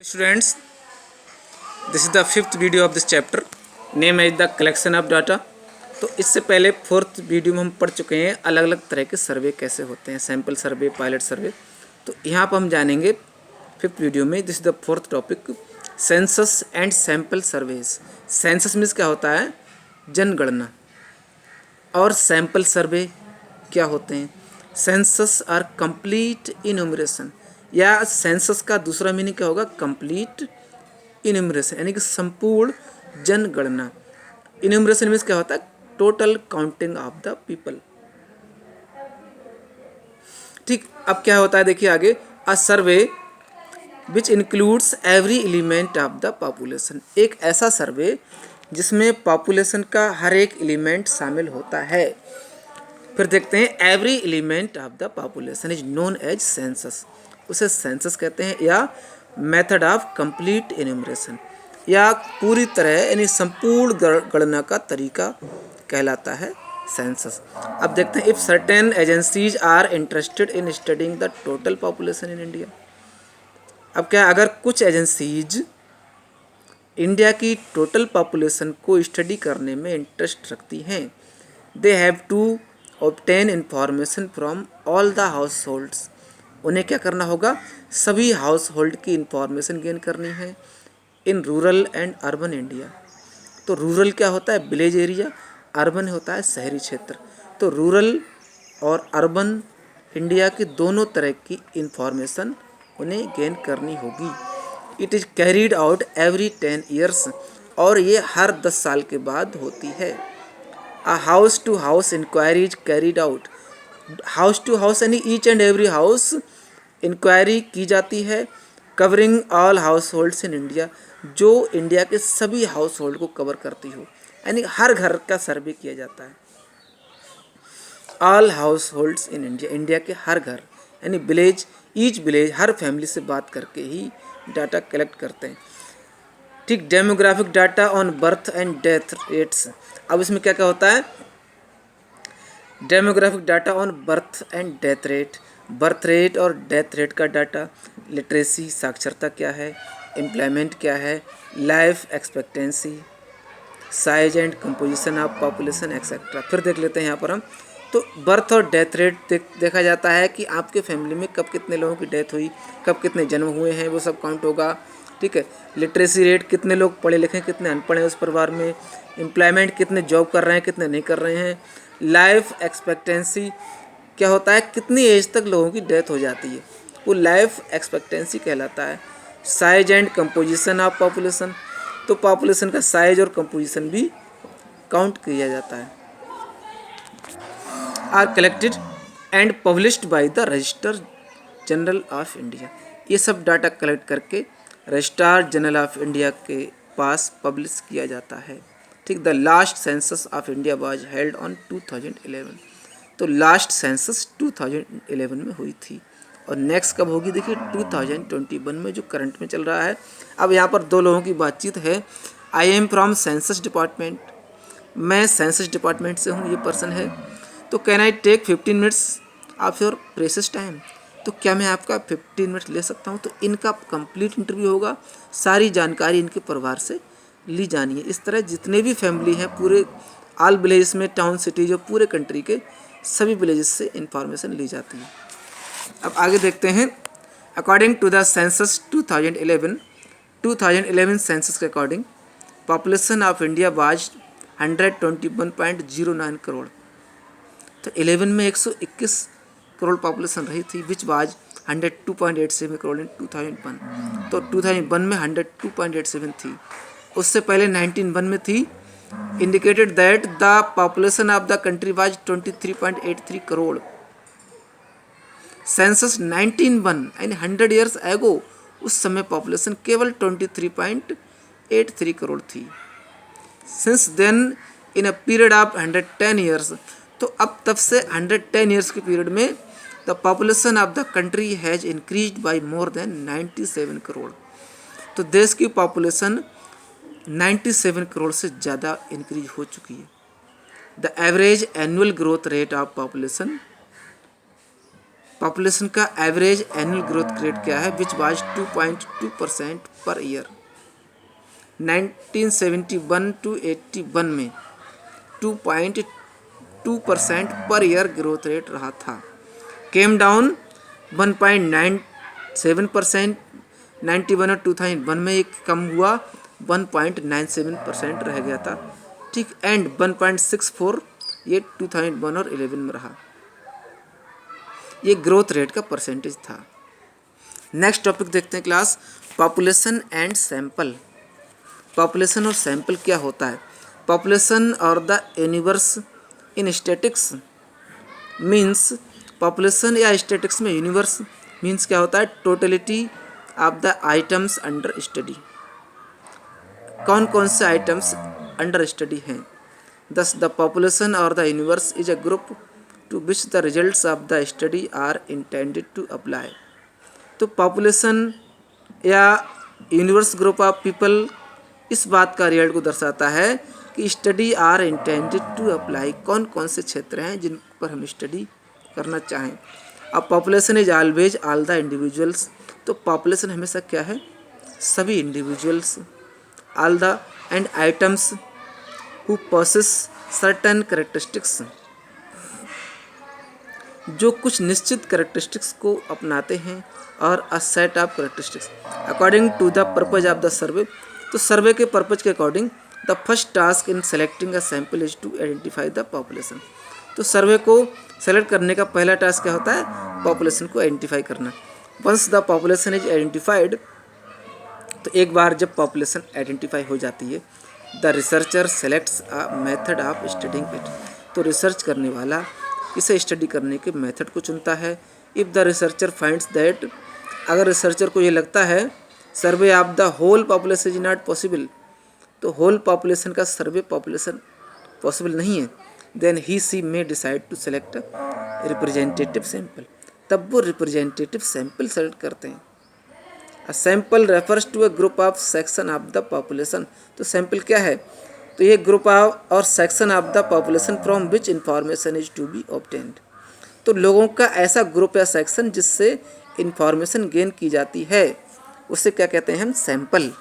Students, this is the fifth video of this chapter. Name is the collection of data. तो इससे पहले fourth video में हम पढ़ चुके हैं अलग अलग तरह के सर्वे कैसे होते हैं, सैम्पल सर्वे, पायलट सर्वे। तो यहाँ पर हम जानेंगे फिफ्थ वीडियो में, this is the fourth topic, census and sample surveys. Census means क्या होता है, जनगणना, और सैम्पल सर्वे क्या होते हैं। सेंसस आर कंप्लीट इन्यूमरेशन, या सेंसस का दूसरा मीनिंग क्या होगा, कंप्लीट इन्यूमरेशन, यानी कि संपूर्ण जनगणना। इन्यूमरेशन मीन्स क्या होता है, total counting of the people. ठीक, अब क्या होता है देखिए आगे, a survey which includes every element of the population. एक ऐसा सर्वे जिसमें पॉपुलेशन का हर एक एलिमेंट शामिल होता है। फिर देखते हैं, every element of the population is known as census, उसे सेंसस कहते हैं, या मेथड ऑफ कंप्लीट इन्यूमरेशन, या पूरी तरह यानी संपूर्ण गणना का तरीका कहलाता है सेंसस। अब देखते हैं, if certain agencies are interested in studying the total population in India. अब क्या, अगर कुछ एजेंसीज इंडिया की टोटल पॉपुलेशन को स्टडी करने में इंटरेस्ट रखती हैं, they have to obtain information from all the households. उन्हें क्या करना होगा, सभी हाउस होल्ड की इंफॉर्मेशन गेन करनी है in rural and urban India. तो रूरल क्या होता है, विलेज एरिया, अर्बन होता है शहरी क्षेत्र। तो रूरल और अर्बन इंडिया की दोनों तरह की इंफॉर्मेशन उन्हें गेन करनी होगी। It is carried out every 10 years, और ये हर 10 साल के बाद होती है। A house to house inquiry is carried out, house to house यानी each and every house inquiry की जाती है, covering all households in India, जो इंडिया के सभी हाउस होल्ड को कवर करती हो, यानी हर घर का सर्वे किया जाता है। All households in India, India के हर घर, यानी विलेज, ईच विलेज, हर फैमिली से बात करके ही डाटा कलेक्ट करते हैं। ठीक, demographic data on birth and death rates. अब इसमें क्या क्या होता है, demographic data on birth and death rate, birth rate और डेथ रेट का डाटा, लिटरेसी साक्षरता क्या है, एम्प्लॉयमेंट क्या है, life expectancy, size and composition of population etcetera. फिर देख लेते हैं यहाँ पर हम, तो बर्थ और डेथ रेट देखा जाता है कि आपके फैमिली में कब कितने लोगों की डेथ हुई, कब कितने जन्म हुए हैं, वो सब काउंट होगा। ठीक है, लिटरेसी रेट, कितने लोग पढ़े लिखे हैं, कितने अनपढ़ हैं उस परिवार में, एम्प्लॉयमेंट, कितने जॉब कर रहे हैं, कितने नहीं कर रहे हैं, लाइफ एक्सपेक्टेंसी क्या होता है, कितनी एज तक लोगों की डेथ हो जाती है, वो लाइफ एक्सपेक्टेंसी कहलाता है। Size and composition of population, तो पॉपुलेशन का साइज और कंपोजिशन भी काउंट किया जाता है। Are collected and published by the register general of India, ये सब डाटा कलेक्ट करके रजिस्ट्रार जनरल ऑफ इंडिया के पास पब्लिश किया जाता है। ठीक, the last census of India was held on 2011, तो लास्ट सेंसस 2011 में हुई थी, और नेक्स्ट कब होगी देखिए 2021 में, जो करंट में चल रहा है। अब यहाँ पर दो लोगों की बातचीत है। I am from census department, मैं सेंसस डिपार्टमेंट से हूँ, ये पर्सन है। तो can I take 15 minutes of your precious time, तो क्या मैं आपका 15 मिनट ले सकता हूँ। तो इनका कंप्लीट इंटरव्यू होगा, सारी जानकारी इनके परिवार से ली जानी है। इस तरह जितने भी फैमिली हैं पूरे ऑल विलेजेस में, टाउन सिटीज और पूरे कंट्री के सभी विलेजेस से इंफॉर्मेशन ली जाती है। अब आगे देखते हैं, according to the census 2011 census के according population of India was 121.09 crore. तो 11 में 121 करोड़ पॉपुलेशन रही थी, विच वाज 102.87 करोड़ इन 2001। तो 2001 में 102.87 थी, उससे पहले 1901 में थी। Indicated that the population of the country was 23.83 crore. Census 1901 यानी 100 ईयर्स एगो, उस समय पॉपुलेशन केवल 23.83 करोड़ थी। Since then in a period of 110 years, तो अब तब से 110 ईयर्स के पीरियड में the population of the country has increased by more than 97 crore. तो देश की पॉपुलेशन 97 करोड़ से ज़्यादा इंक्रीज हो चुकी है। The average annual growth rate of population population का एवरेज एनुअल ग्रोथ रेट क्या है, which was 2.2% per year. 1971 to 81 में 2.2% पर ईयर ग्रोथ रेट रहा था, केम डाउन 1.97%, 91 और 2001 में एक कम हुआ 1.97% रह गया था, ठीक, एंड 1.64 ये 2001 और 11 में रहा। ये ग्रोथ रेट का परसेंटेज था। नेक्स्ट टॉपिक देखते हैं class, population and sample. Population और सैंपल क्या होता है। पॉपुलेशन और the universe in statistics means, population या स्टैटिक्स में यूनिवर्स मीन्स क्या होता है, totality of the items under study. कौन कौन से आइटम्स अंडर स्टडी हैं। दस द पॉपुलेशन और the universe is a group to which the results of the study are intended to apply. तो पॉपुलेशन या यूनिवर्स ग्रुप ऑफ पीपल इस बात का रिजल्ट को दर्शाता है कि study are intended to apply, कौन कौन से क्षेत्र हैं जिन पर हम स्टडी करना चाहें। अब population is always all the individuals, तो पॉपुलेशन हमेशा क्या है, सभी individuals, all the and items who possess certain characteristics, जो कुछ निश्चित कैरेक्टरिस्टिक्स को अपनाते हैं, और a set of characteristics according to the purpose of the survey. तो सर्वे के पर्पज के according the first task in selecting a sample is to identify the population. तो सर्वे को सेलेक्ट करने का पहला टास्क क्या होता है, पॉपुलेशन को आइडेंटिफाई करना। Once the population is identified, तो एक बार जब पॉपुलेशन आइडेंटिफाई हो जाती है, the researcher selects a method of studying it. तो रिसर्च करने वाला इसे स्टडी करने के मेथड को चुनता है। If the researcher finds that, अगर रिसर्चर को ये लगता है survey of the whole population is not possible, तो होल पॉपुलेशन का सर्वे पॉपुलेशन पॉसिबल नहीं है, then he she may decide to select representative sample, तब वो रिप्रेजेंटेटिव सैंपल सेलेक्ट करते हैं। A sample refers to a group of section of the population. तो sample क्या है, तो ये ग्रुप ऑफ और section of the population from which information is to be obtained. तो लोगों का ऐसा ग्रुप या सेक्शन जिससे इंफॉर्मेशन गेन की जाती है, उसे क्या कहते हैं हम, सैंपल।